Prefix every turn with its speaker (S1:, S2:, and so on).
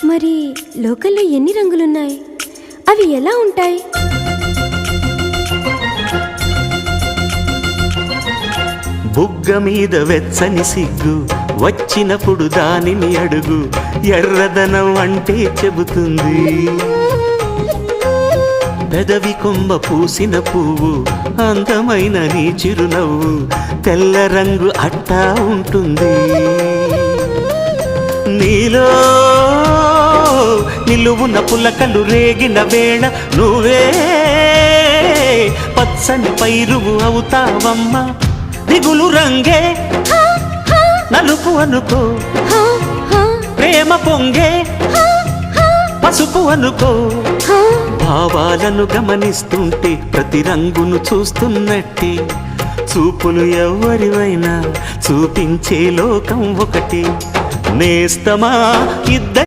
S1: మరి లోకల్లో ఎన్ని రంగులున్నాయి? అవి ఎలా ఉంటాయి?
S2: బుగ్గ మీద వెచ్చని సిగ్గు వచ్చినప్పుడు దానిని అడుగు, ఎర్రదనం అంటే చెబుతుంది. పెదవి కొమ్మ పూసిన పువ్వు అందమైన నీ చిరునవ్వు, తెల్ల రంగు అట్టా ఉంటుంది. నీలో నిలువున పులకలు రేగిన వేళ నువ్వే పచ్చని పైరువు అవుతావమ్మా. దిగులు రంగే నలుపు అనుకో, ప్రేమ పొంగే పసుపు అనుకో. భావాలను గమనిస్తుంటే ప్రతి రంగును చూస్తున్నట్టే, చూపులు ఎవరివైనా చూపించే లోకం ఒకటి. నేస్తమా ఇద్దరు